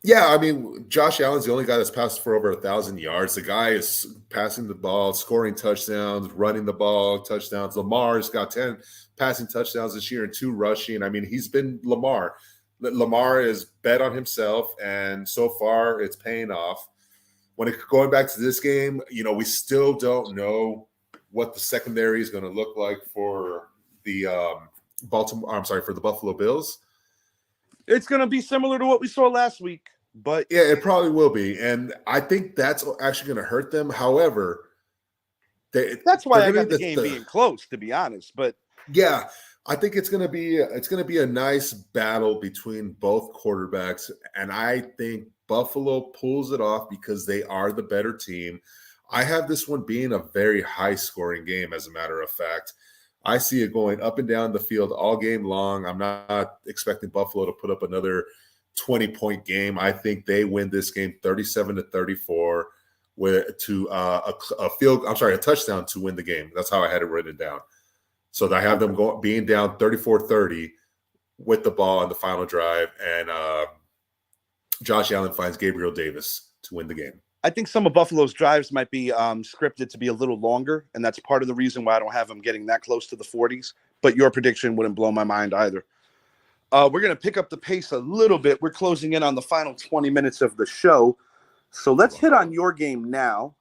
Yeah, I mean, Josh Allen's the only guy that's passed for over 1,000 yards. The guy is passing the ball, scoring touchdowns, running the ball, touchdowns. Lamar's got 10 passing touchdowns this year and 2 rushing. I mean, he's been Lamar. Lamar is bet on himself, and so far it's paying off. Going back to this game, we still don't know what the secondary is going to look like for Baltimore. I'm sorry, for the Buffalo Bills. It's going to be similar to what we saw last week, but yeah, it probably will be, and I think that's actually going to hurt them. However, that's why I got the game being close, to be honest. But yeah, I think it's going to be a nice battle between both quarterbacks, and I think Buffalo pulls it off because they are the better team. I have this one being a very high-scoring game, as a matter of fact. I see it going up and down the field all game long. I'm not expecting Buffalo to put up another 20-point game. I think they win this game 37-34 with a touchdown to win the game. That's how I had it written down. So I have them being down 34-30 with the ball on the final drive, and Josh Allen finds Gabriel Davis to win the game. I think some of Buffalo's drives might be scripted to be a little longer, and that's part of the reason why I don't have them getting that close to the 40s. But your prediction wouldn't blow my mind either. We're going to pick up the pace a little bit. We're closing in on the final 20 minutes of the show. So let's hit on your game now.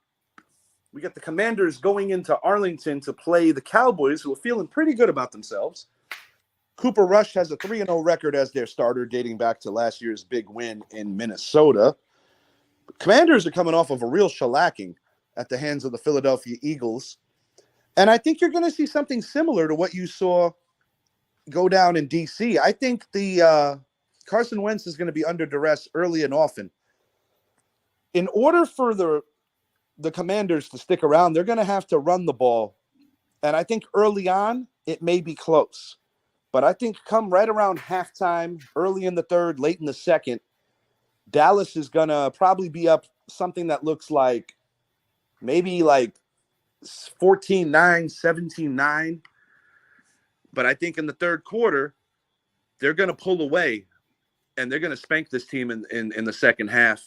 We got the Commanders going into Arlington to play the Cowboys, who are feeling pretty good about themselves. Cooper Rush has a 3-0 record as their starter, dating back to last year's big win in Minnesota. Commanders are coming off of a real shellacking at the hands of the Philadelphia Eagles. And I think you're going to see something similar to what you saw go down in D.C. I think the Carson Wentz is going to be under duress early and often. In order for the Commanders to stick around, they're going to have to run the ball. And I think early on, it may be close. But I think come right around halftime, early in the third, late in the second, Dallas is going to probably be up something that looks like maybe like 14-9, 17-9. But I think in the third quarter, they're going to pull away, and they're going to spank this team in the second half.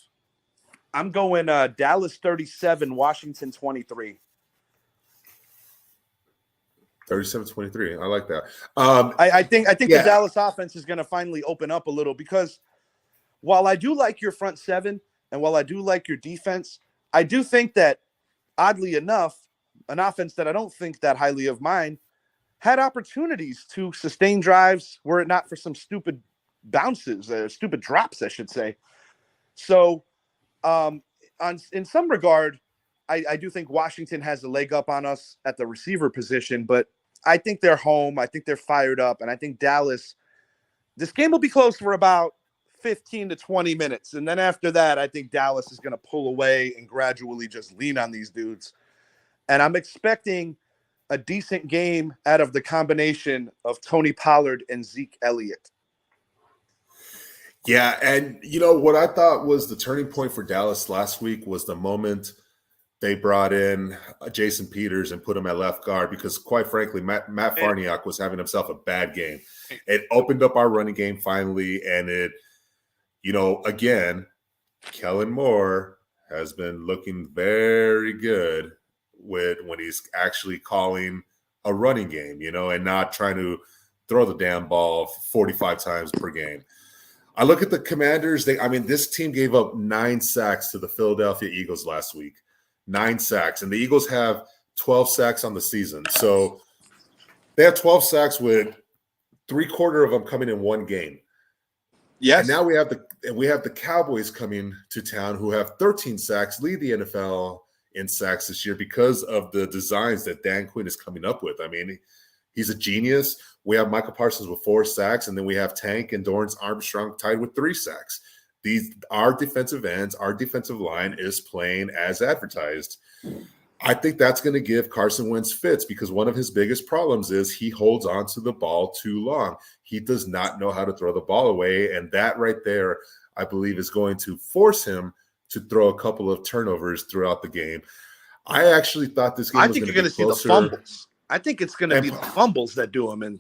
I'm going Dallas 37, Washington 23. 37-23. I like that. I think the Dallas offense is going to finally open up a little, because while I do like your front seven and while I do like your defense, I do think that, oddly enough, an offense that I don't think that highly of mine had opportunities to sustain drives were it not for some stupid bounces, stupid drops, I should say. So in some regard, I do think Washington has a leg up on us at the receiver position, but I think they're home. I think they're fired up. And I think Dallas, this game will be close for about 15 to 20 minutes. And then after that, I think Dallas is going to pull away and gradually just lean on these dudes. And I'm expecting a decent game out of the combination of Tony Pollard and Zeke Elliott. Yeah, and what I thought was the turning point for Dallas last week was the moment they brought in Jason Peters and put him at left guard, because quite frankly, Matt Farniok was having himself a bad game. It opened up our running game finally, and it, again, Kellen Moore has been looking very good when he's actually calling a running game, and not trying to throw the damn ball 45 times per game. I look at the Commanders. This team gave up 9 sacks to the Philadelphia Eagles last week. 9 sacks. And the Eagles have 12 sacks on the season. So they have 12 sacks with 3/4 of them coming in one game. Yes. And now we have the Cowboys coming to town, who have 13 sacks, lead the NFL in sacks this year because of the designs that Dan Quinn is coming up with. He's a genius. We have Michael Parsons with 4 sacks, and then we have Tank and Dorrance Armstrong tied with 3 sacks. Our defensive ends, our defensive line is playing as advertised. I think that's going to give Carson Wentz fits, because one of his biggest problems is he holds on to the ball too long. He does not know how to throw the ball away, and that right there, I believe, is going to force him to throw a couple of turnovers throughout the game. I actually thought this game was going to be closer. See the fumbles. I think it's going to be the fumbles that do them. And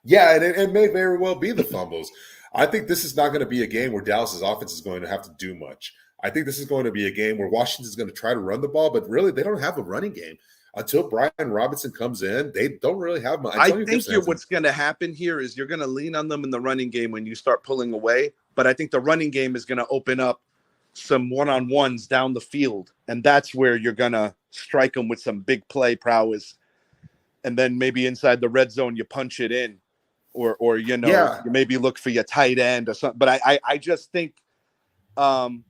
yeah, and it may very well be the fumbles. I think this is not going to be a game where Dallas's offense is going to have to do much. I think this is going to be a game where Washington's going to try to run the ball, but really they don't have a running game. Until Brian Robinson comes in, they don't really have much. I think what's going to happen here is you're going to lean on them in the running game when you start pulling away, but I think the running game is going to open up some one-on-ones down the field, and that's where you're going to strike them with some big play prowess. and then maybe inside the red zone you punch it in, or you Yeah. maybe look for your tight end or something. But I just think the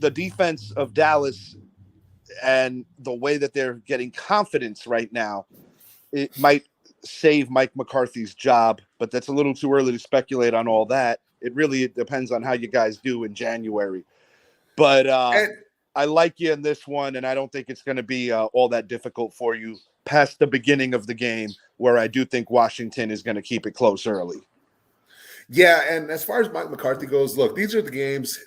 defense of Dallas and the way that they're getting confidence right now, it might save Mike McCarthy's job, but that's a little too early to speculate on all that. It really depends on how you guys do in January. But And I like you in this one, and I don't think it's going to be all that difficult for you past the beginning of the game, where I do think Washington is going to keep it close early. yeah, and as far as Mike McCarthy goes, look, these are the games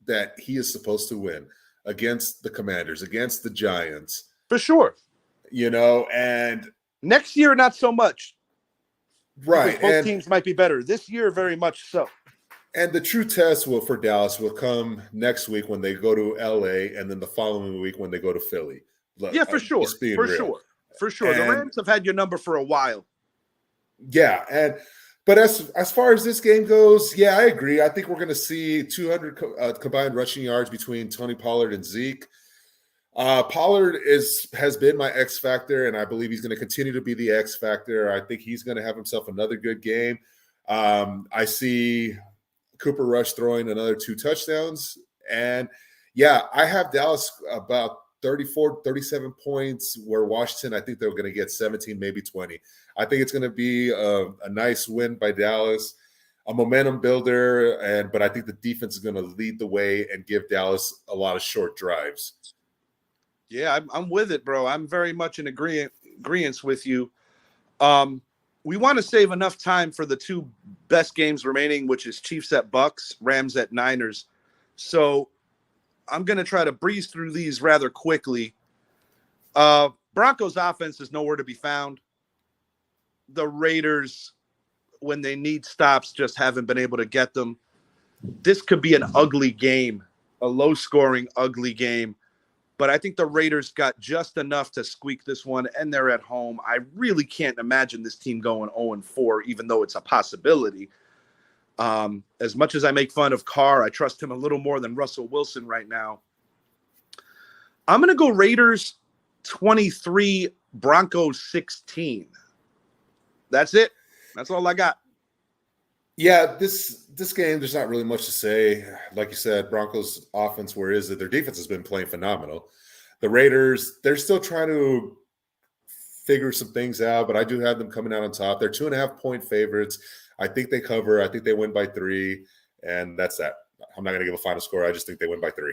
that he is supposed to win against the Commanders, against the Giants. For sure. And next year, not so much. Right. Both teams might be better. This year, very much so. And the true test for Dallas will come next week when they go to LA, and then the following week when they go to Philly. Look, yeah, for sure. For sure. The Rams have had your number for a while. Yeah, but as far as this game goes, yeah, I agree. I think we're going to see 200 combined rushing yards between Tony Pollard and Zeke. Pollard has been my X factor, and I believe he's going to continue to be the X factor. I think he's going to have himself another good game. I see Cooper Rush throwing another 2 touchdowns. And, yeah, I have Dallas about 34, 37 points, where Washington, I think they're going to get 17, maybe 20. I think it's going to be a nice win by Dallas, a momentum builder, but I think the defense is going to lead the way and give Dallas a lot of short drives. Yeah, I'm with it, bro. I'm very much in agreement with you. We want to save enough time for the 2 best games remaining, which is Chiefs at Bucks, Rams at Niners. So I'm going to try to breeze through these rather quickly. Broncos offense is nowhere to be found. The Raiders, when they need stops, just haven't been able to get them. This could be an ugly game, a low-scoring, ugly game. But I think the Raiders got just enough to squeak this one, and they're at home. I really can't imagine this team going 0-4, even though it's a possibility. As much as I make fun of Carr, I trust him a little more than Russell Wilson right now. I'm going to go Raiders 23, Broncos 16. That's it. That's all I got. Yeah, this game, there's not really much to say. Like you said, Broncos offense, where is it? Their defense has been playing phenomenal. The Raiders, they're still trying to figure some things out, but I do have them coming out on top. They're 2.5-point favorites. I think they cover. I think they win by 3, and that's that. I'm not going to give a final score. I just think they win by 3.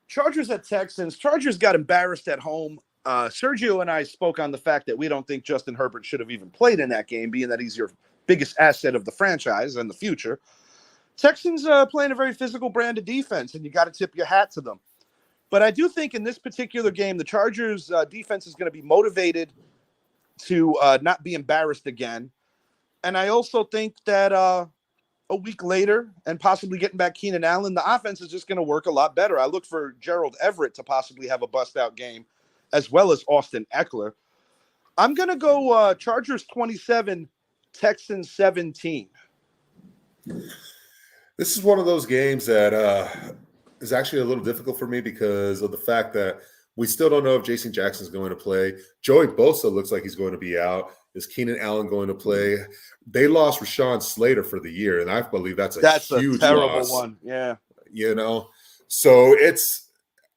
Chargers at Texans. Chargers got embarrassed at home. Sergio and I spoke on the fact that we don't think Justin Herbert should have even played in that game, being that he's your biggest asset of the franchise and the future. Texans playing a very physical brand of defense, and you got to tip your hat to them. But I do think in this particular game, the Chargers defense is going to be motivated to not be embarrassed again. And I also think that a week later, and possibly getting back Keenan Allen, the offense is just going to work a lot better. I look for Gerald Everett to possibly have a bust-out game, as well as Austin Eckler. I'm going to go Chargers 27, Texans 17. This is one of those games that is actually a little difficult for me because of the fact that we still don't know if Jason Jackson's going to play. Joey Bosa looks like he's going to be out. Is Keenan Allen going to play? They lost Rashawn Slater for the year, and I believe that's a huge terrible loss. One. Yeah. So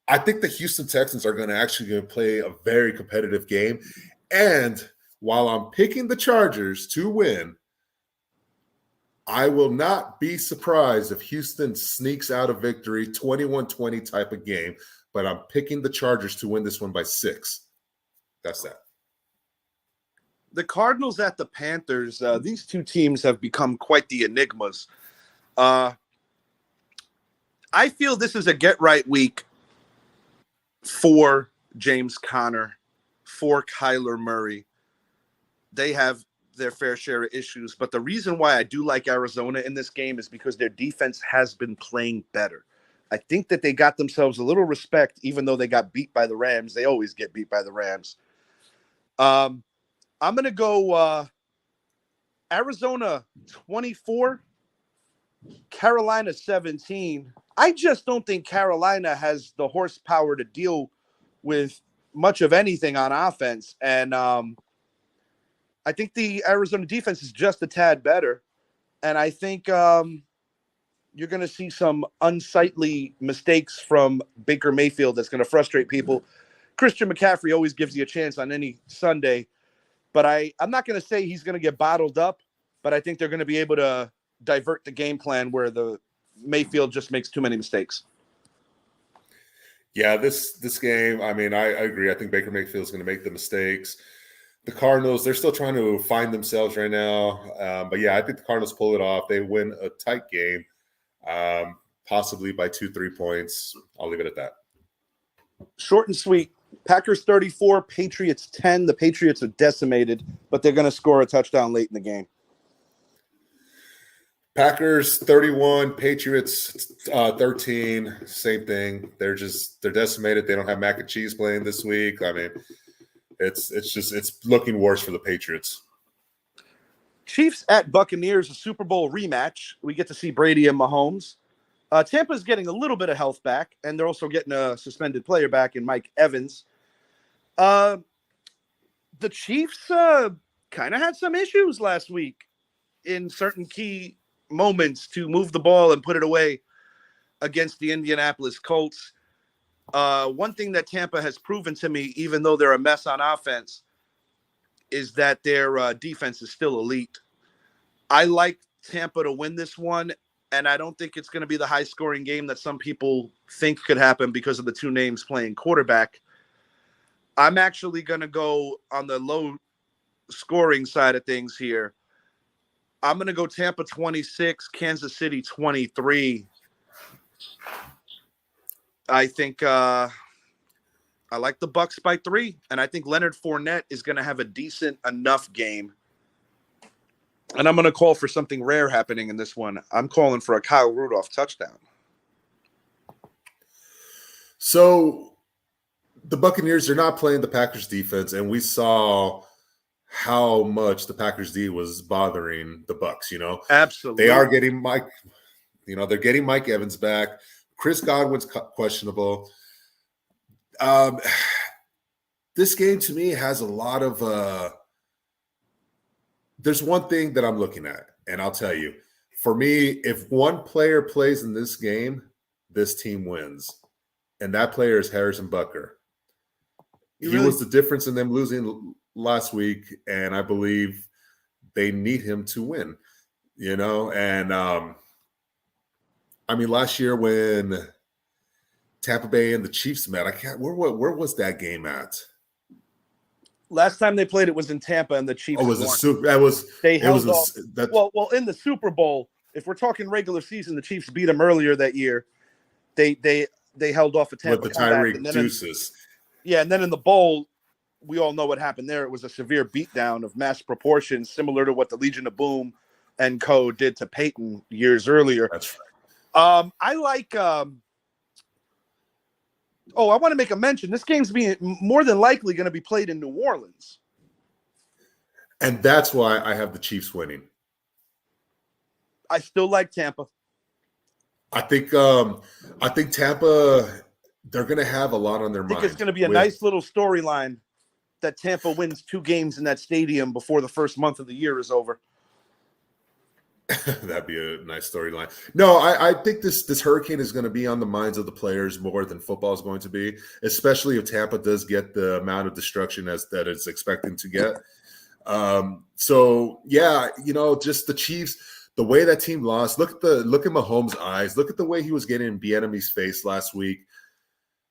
I think the Houston Texans are going to play a very competitive game. And while I'm picking the Chargers to win, I will not be surprised if Houston sneaks out a victory, 21-20 type of game, but I'm picking the Chargers to win this one by 6. That's that. The Cardinals at the Panthers, these two teams have become quite the enigmas. I feel this is a get-right week for James Conner, for Kyler Murray. They have their fair share of issues, but the reason why I do like Arizona in this game is because their defense has been playing better. I think that they got themselves a little respect, even though they got beat by the Rams. They always get beat by the Rams. I'm going to go Arizona 24, Carolina 17. I just don't think Carolina has the horsepower to deal with much of anything on offense. And I think the Arizona defense is just a tad better. And I think you're going to see some unsightly mistakes from Baker Mayfield that's going to frustrate people. Christian McCaffrey always gives you a chance on any Sunday. But I'm not going to say he's going to get bottled up, but I think they're going to be able to divert the game plan where the Mayfield just makes too many mistakes. Yeah, this game, I mean, I agree. I think Baker Mayfield is going to make the mistakes. The Cardinals, they're still trying to find themselves right now. But, yeah, I think the Cardinals pull it off. They win a tight game, possibly by 2-3 points. I'll leave it at that. Short and sweet. Packers 34, Patriots 10. The Patriots are decimated, but they're going to score a touchdown late in the game. Packers 31, Patriots 13. Same thing. They're decimated. They don't have mac and cheese playing this week. I mean, it's looking worse for the Patriots. Chiefs at Buccaneers, a Super Bowl rematch. We get to see Brady and Mahomes. Tampa's getting a little bit of health back, and they're also getting a suspended player back in Mike Evans. The Chiefs kind of had some issues last week in certain key moments to move the ball and put it away against the Indianapolis Colts. One thing that Tampa has proven to me, even though they're a mess on offense, is that their defense is still elite. I like Tampa to win this one, and I don't think it's going to be the high-scoring game that some people think could happen because of the two names playing quarterback. I'm actually going to go on the low-scoring side of things here. I'm going to go Tampa 26, Kansas City 23. I think I like the Bucs by 3, and I think Leonard Fournette is going to have a decent enough game. And I'm going to call for something rare happening in this one. I'm calling for a Kyle Rudolph touchdown. So the Buccaneers are not playing the Packers defense, and we saw how much the Packers D was bothering the Bucs, you know. Absolutely. They are getting they're getting Mike Evans back. Chris Godwin's questionable. This game to me has a lot of there's one thing that I'm looking at, and I'll tell you. For me, if one player plays in this game, this team wins. And that player is Harrison Butker. He was the difference in them losing last week, and I believe they need him to win, you know. And I mean, last year when Tampa Bay and the Chiefs met, where was that game at? Last time they played, it was in Tampa, and the Chiefs. Oh, They held off. Well, in the Super Bowl, if we're talking regular season, the Chiefs beat them earlier that year. They held off a Tampa with the Tyreek Deuces. And then in the bowl, we all know what happened there. It was a severe beatdown of mass proportions, similar to what the Legion of Boom and co. did to Peyton years earlier. That's right. I like. I want to make a mention. This game's being more than likely going to be played in New Orleans. And that's why I have the Chiefs winning. I still like Tampa. I think Tampa, they're going to have a lot on their mind. I think it's going to be a nice little storyline that Tampa wins 2 games in that stadium before the first month of the year is over. That'd be a nice storyline. No, I think this hurricane is going to be on the minds of the players more than football is going to be, especially if Tampa does get the amount of destruction that it's expecting to get. So yeah, you know, just the Chiefs, the way that team lost. Look at Mahomes' eyes. Look at the way he was getting in Bieniemy's face last week.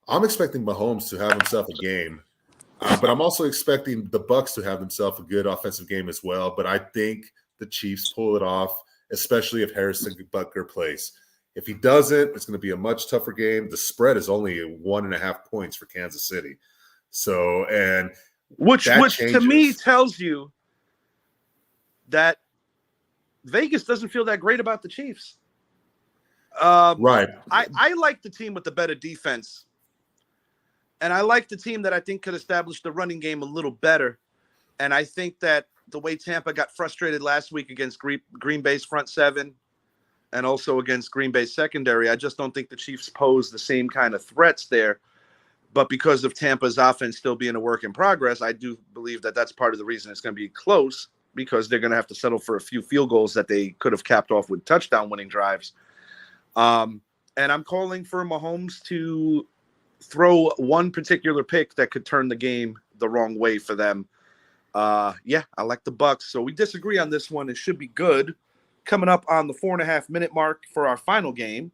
I'm expecting Mahomes to have himself a game, but I'm also expecting the Bucs to have themselves a good offensive game as well. But I think the Chiefs pull it off, especially if Harrison Butker plays. If he doesn't, it's going to be a much tougher game. The spread is only 1.5 points for Kansas City. So, and which to me tells you that Vegas doesn't feel that great about the Chiefs. Right. I like the team with the better defense. And I like the team that I think could establish the running game a little better. And I think that the way Tampa got frustrated last week against Green Bay's front seven and also against Green Bay's secondary, I just don't think the Chiefs pose the same kind of threats there. But because of Tampa's offense still being a work in progress, I do believe that that's part of the reason it's going to be close, because they're going to have to settle for a few field goals that they could have capped off with touchdown winning drives. And I'm calling for Mahomes to throw one particular pick that could turn the game the wrong way for them. Yeah, I like the Bucks. So we disagree on this one. It should be good. Coming up on the 4.5-minute mark for our final game,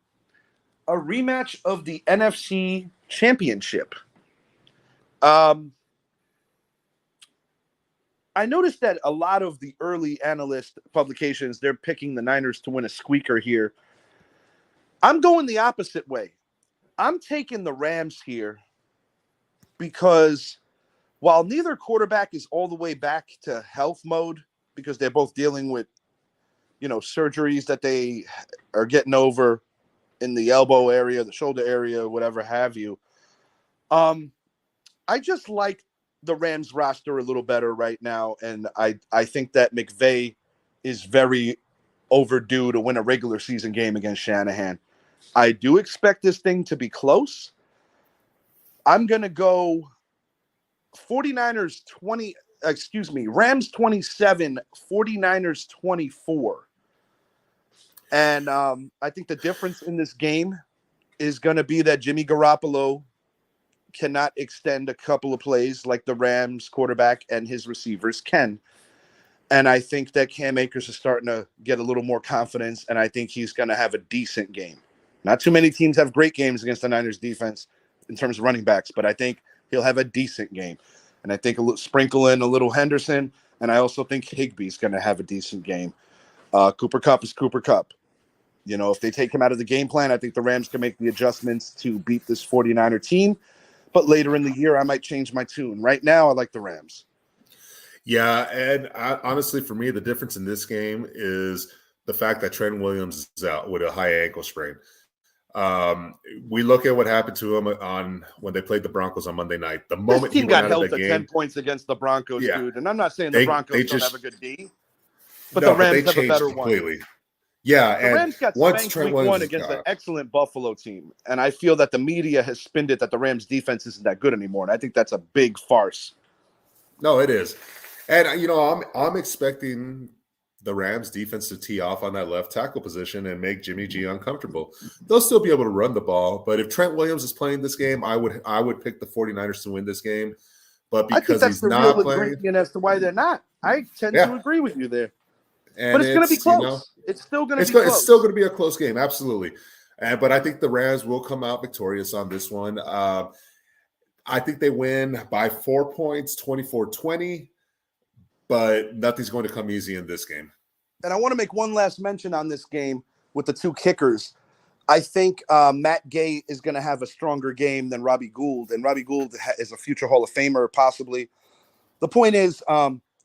a rematch of the NFC Championship. I noticed that a lot of the early analyst publications, they're picking the Niners to win a squeaker here. I'm going the opposite way. I'm taking the Rams here because while neither quarterback is all the way back to health mode, because they're both dealing with, surgeries that they are getting over in the elbow area, the shoulder area, whatever have you. I just like the Rams roster a little better right now, and I think that McVay is very overdue to win a regular season game against Shanahan. I do expect this thing to be close. I'm going to go Rams 27, 49ers 24. And I think the difference in this game is going to be that Jimmy Garoppolo cannot extend a couple of plays like the Rams quarterback and his receivers can. And I think that Cam Akers is starting to get a little more confidence, and I think he's going to have a decent game. Not too many teams have great games against the Niners defense in terms of running backs, but I think he'll have a decent game. And I think sprinkle in a little Henderson, and I also think Higbee's going to have a decent game. Cooper Kupp is Cooper Kupp. If they take him out of the game plan, I think the Rams can make the adjustments to beat this 49er team. But later in the year, I might change my tune. Right now, I like the Rams. Yeah, and honestly, for me, the difference in this game is the fact that Trent Williams is out with a high ankle sprain. We look at what happened to him when they played the Broncos on Monday night. The moment this team he went got out held of the to game, 10 points against the Broncos, yeah, dude. And I'm not saying the Broncos don't have a good D, but no, the Rams but they have a better changed completely. one. Yeah, The and Rams got once spanked Trent week Williams one against an excellent Buffalo team. And I feel that the media has spinned it that the Rams defense isn't that good anymore. And I think that's a big farce. No, it is. And, I'm expecting the Rams defense to tee off on that left tackle position and make Jimmy G uncomfortable. They'll still be able to run the ball, but if Trent Williams is playing this game, I would pick the 49ers to win this game. But because he's not playing, ingredient as to why they're not. I tend to agree with you there. And but it's going to be close. It's still going to be close. It's still going to be a close game, absolutely. But I think the Rams will come out victorious on this one. I think they win by 4 points, 24-20, but nothing's going to come easy in this game. And I want to make one last mention on this game with the two kickers. I think Matt Gay is going to have a stronger game than Robbie Gould, and Robbie Gould is a future Hall of Famer, possibly. The point is,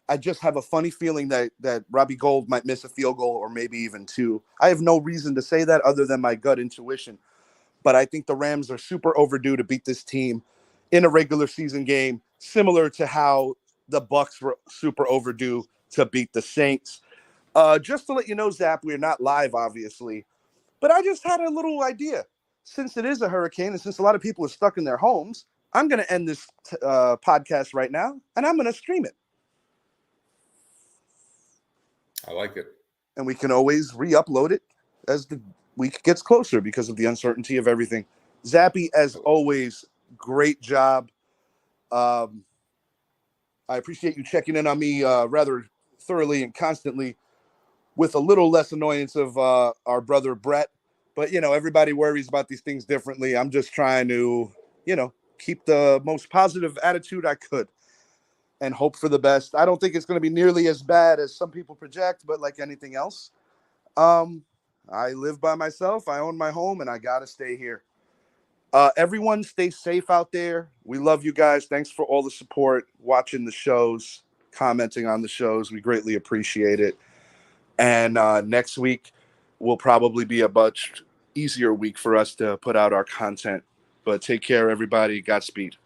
I just have a funny feeling that Robbie Gould might miss a field goal or maybe even two. I have no reason to say that other than my gut intuition. But I think the Rams are super overdue to beat this team in a regular season game, similar to how the Bucs were super overdue to beat the Saints. Just to let you know, Zap, we're not live, obviously. But I just had a little idea. Since it is a hurricane and since a lot of people are stuck in their homes, I'm going to end this podcast right now, and I'm going to stream it. I like it. And we can always re-upload it as the week gets closer because of the uncertainty of everything. Zappy, as always, great job. I appreciate you checking in on me rather thoroughly and constantly with a little less annoyance of our brother Brett. But, everybody worries about these things differently. I'm just trying to, keep the most positive attitude I could and hope for the best. I don't think it's going to be nearly as bad as some people project, but like anything else, I live by myself. I own my home, and I got to stay here. Everyone stay safe out there. We love you guys. Thanks for all the support, watching the shows, commenting on the shows. We greatly appreciate it. And next week will probably be a much easier week for us to put out our content. But take care, everybody. Godspeed.